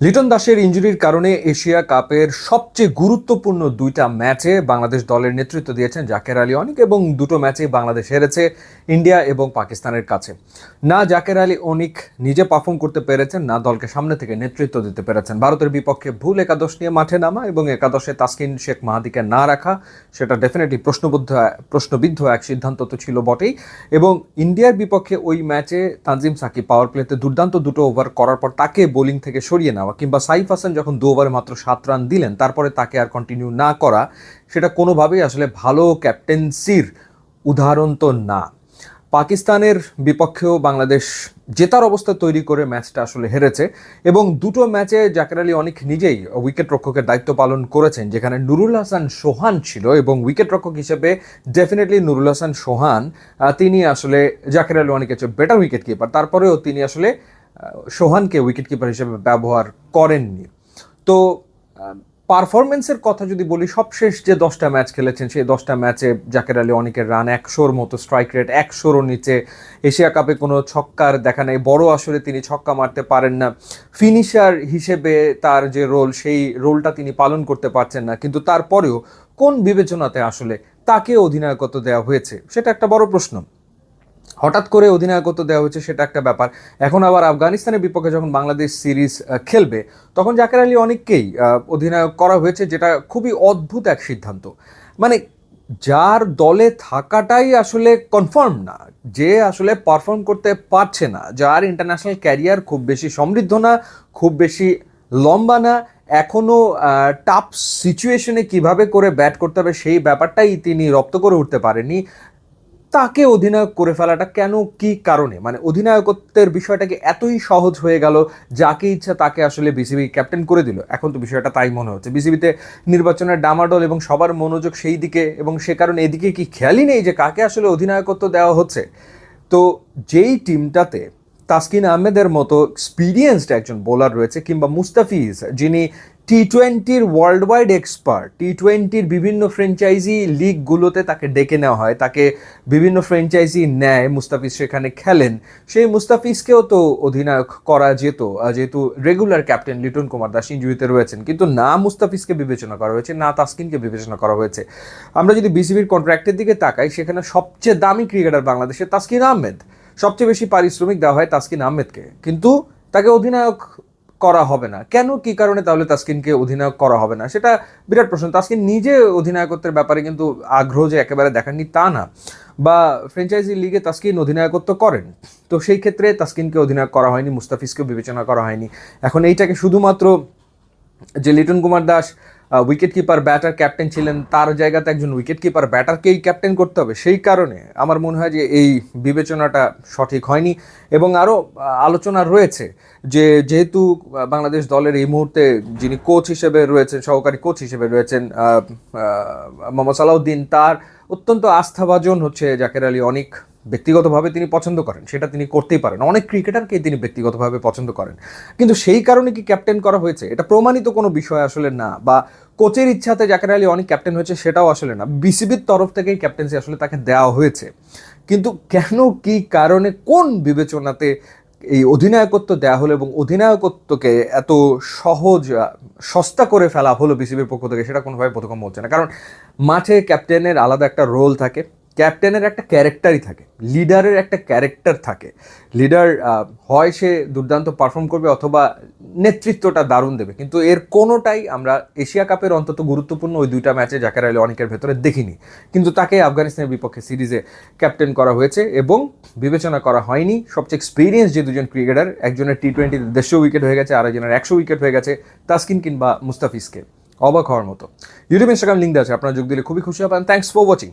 লিটন দাসের ইনজুরির কারণে এশিয়া কাপের সবচেয়ে গুরুত্বপূর্ণ দুইটা ম্যাচে বাংলাদেশ দলের নেতৃত্ব দিয়েছেন জাকের আলী অনিক এবং দুটো ম্যাচেই বাংলাদেশ হেরেছে ইন্ডিয়া এবং পাকিস্তানের কাছে। না জাকের আলী অনিক নিজে পারফর্ম করতে পেরেছেন, না দলকে সামনে থেকে নেতৃত্ব দিতে পেরেছেন। ভারতের বিপক্ষে ভুল একাদশ নিয়ে মাঠে নামা এবং একাদশে তাসকিন শেখ মাহাদিকে না রাখা, সেটা ডেফিনেটলি প্রশ্নবিদ্ধ এক সিদ্ধান্ত তো ছিল বটেই। এবং ইন্ডিয়ার বিপক্ষে ওই ম্যাচে তানজিম সাকিব পাওয়ার প্লেতে দুর্দান্ত দুটো ওভার করার পর তাকে বোলিং থেকে সরিয়ে নেওয়া, কিংবা সাইফ হাসান যখন 2 ওভারে মাত্র 7 রান দিলেন তারপরে তাকে আর কন্টিনিউ না করা, সেটা কোনোভাবেই আসলে ভালো ক্যাপ্টেন্সির উদাহরণ তো না। পাকিস্তানের বিপক্ষেও বাংলাদেশ জেতার অবস্থা তৈরি করে ম্যাচটা আসলে হেরেছে এবং দুটো ম্যাচে জাকের আলী অনিক নিজেই উইকেট রক্ষকের দায়িত্ব পালন করেছেন, যেখানে নুরুল হাসান সোহান ছিল এবং উইকেট রক্ষক হিসেবে ডেফিনেটলি নুরুল হাসান সোহান তিনি আসলে জাকের আলী অনিকের চেয়ে বেটার উইকেট কিপার, তারপরেও তিনি আসলে সোহানকে উইকেট কিপার হিসেবে ব্যবহার করেননি। তো পারফরমেন্সের কথা যদি বলি, সবশেষ যে 10টা ম্যাচ খেলেছেন সেই 10টা ম্যাচে জাকের আলী অনিকের রান 100-র মতো, স্ট্রাইক রেট 100-রও নিচে। এশিয়া কাপে কোনো ছক্কার দেখা নেই, বড় আসরে তিনি ছক্কা মারতে পারেন না। ফিনিশার হিসেবে তার যে রোল, সেই রোলটা তিনি পালন করতে পারছেন না। কিন্তু তারপরেও কোন বিবেচনাতে আসলে তাকে অধিনায়কত্ব দেওয়া হয়েছে সেটা একটা বড় প্রশ্ন। হঠাৎ করে অধিনায়কত্ব দেওয়া হয়েছে সেটা একটা ব্যাপার। এখন আবার আফগানিস্তানের বিপক্ষে যখন বাংলাদেশ সিরিজ খেলবে তখন জাকের আলী অনিককেই অধিনায়ক করা হয়েছে, যেটা খুবই অদ্ভুত এক সিদ্ধান্ত। মানে যার দলে থাকাটাই আসলে কনফার্ম না, যে আসলে পারফর্ম করতে পারছে না, যার ইন্টারন্যাশনাল ক্যারিয়ার খুব বেশি সমৃদ্ধ না, খুব বেশি লম্বা না, এখনও টাফ সিচুয়েশনে কিভাবে করে ব্যাট করতে হবে সেই ব্যাপারটাই তিনি রপ্ত করে উঠতে পারেননি, তাকে অধিনায়ক করে ফেলাটা কেন, কি কারণে? মানে অধিনায়কত্বের বিষয়টাকে এতই সহজ হয়ে গেল, যাকে ইচ্ছা তাকে আসলে বিসিবি ক্যাপ্টেন করে দিল। এখন তো বিষয়টা তাই মনে হচ্ছে, বিসিবিতে নির্বাচনের ডামাডোল এবং সবার মনোযোগ সেই দিকে, এবং সে কারণে এদিকে কি খেয়ালই নেই যে কাকে আসলে অধিনায়কত্ব দেওয়া হচ্ছে। তো যেই টিমটাতে তাসকিন আহমেদের মতো এক্সপিরিয়েন্সড একজন বোলার রয়েছে, কিংবা মুস্তাফিজ যিনি টি-20-র ওয়ার্ল্ড ওয়াইড এক্সপার্ট, টি-20-র বিভিন্ন ফ্র্যাঞ্চাইজি লিগগুলোতে তাকে ডেকে নেওয়া হয়, তাকে বিভিন্ন ফ্র্যাঞ্চাইজি নেয়, মুস্তাফিজ সেখানে খেলেন, সেই মুস্তাফিজকেও তো অধিনায়ক করা যেত, যেহেতু রেগুলার ক্যাপ্টেন লিটন কুমার দাস ইনজুরিতে রয়েছেন। কিন্তু না মুস্তাফিজকে বিবেচনা করা হয়েছে, না তাসকিনকে বিবেচনা করা হয়েছে। আমরা যদি বিসিবির কন্ট্রাক্টের দিকে তাকাই, সেখানে সবচেয়ে দামি ক্রিকেটার বাংলাদেশের তাসকিন আহমেদ, সবচেয়ে বেশি পারিশ্রমিক দেওয়া হয় তাসকিন আহমেদকে, কিন্তু তাকে অধিনায়ক করা হবে না কেন? কি কারণে তাহলে তাসকিনকে অধিনায়ক করা হবে না, সেটা বিরাট প্রশ্ন। তাসকিন নিজে অধিনায়কত্বের ব্যাপারে কিন্তু আগ্রহ যে একেবারে দেখাননি তা না, বা ফ্র্যাঞ্চাইজি লিগে তাসকিন অধিনায়কত্ব করেন, তো সেই ক্ষেত্রে তাসকিনকে অধিনায়ক করা হয়নি, মুস্তাফিজকেও বিবেচনা করা হয়নি। এখন এইটাকে শুধুমাত্র যে Liton Kumar Das wicket keeper batter captain ছিলেন, তার জায়গাতে একজন উইকেট কিপার ব্যাটারকেই ক্যাপ্টেন করতে হবে, সেই কারণে আমার মনে হয় যে এই বিবেচনাটা সঠিক হয়নি। এবং আরও আলোচনা রয়েছে যে যেহেতু বাংলাদেশ দলের এই মুহূর্তে যিনি কোচ হিসেবে রয়েছেন, সহকারী কোচ হিসেবে রয়েছেন মোহাম্মদ সালাউদ্দিন, তার অত্যন্ত আস্থাভাজন হচ্ছে জাকের আলী অনিক। ব্যক্তিগতভাবে তিনি পছন্দ করেন, সেটা তিনি করতেই পারেন, অনেক ক্রিকেটারকে তিনি ব্যক্তিগতভাবে পছন্দ করেন, কিন্তু সেই কারণে কি ক্যাপ্টেন করা হয়েছে এটা প্রমাণিত কোনো বিষয় আসলে না, বা কোচের ইচ্ছাতে জাকের আলী অনিক ক্যাপ্টেন হয়েছে সেটাও আসলে না, বিসিবির তরফ থেকেই ক্যাপ্টেন্সি আসলে তাকে দেওয়া হয়েছে। কিন্তু কেন, কি কারণে, কোন বিবেচনাতে এই অধিনায়কত্ব দেওয়া হলো এবং অধিনায়কত্বকে এত সহজ সস্তা করে ফেলা হলো বিসিবির পক্ষ থেকে, সেটা কোনোভাবে বোধগম্য হচ্ছে না। কারণ মাঠে ক্যাপ্টেনের আলাদা একটা রোল থাকে, ক্যাপ্টেনের একটা ক্যারেক্টারই থাকে, লিডারের একটা ক্যারেক্টার থাকে। লিডার হয় সে দুর্দান্ত পারফর্ম করবে অথবা নেতৃত্বটা দারুণ দেবে, কিন্তু এর কোনোটাই আমরা এশিয়া কাপের অন্তত গুরুত্বপূর্ণ ওই দুইটা ম্যাচে জাকের আলী অনিকের ভেতরে দেখিনি। কিন্তু তাকে আফগানিস্তানের বিপক্ষে সিরিজে ক্যাপ্টেন করা হয়েছে এবং বিবেচনা করা হয়নি সবচেয়ে এক্সপিরিয়েন্স যে দুজন ক্রিকেটার, একজনের টি-20-তে 150 উইকেট হয়ে গেছে, আর একজনের 100 উইকেট হয়ে গেছে, তাসকিন কিংবা মুস্তাফিজকে। অবাক হওয়ার মতো। ইউটিউব ইনস্টাগ্রাম লিঙ্ক দেওয়া আছে, আপনারা যোগ দিলে খুবই খুশি হবেন। Thanks for watching.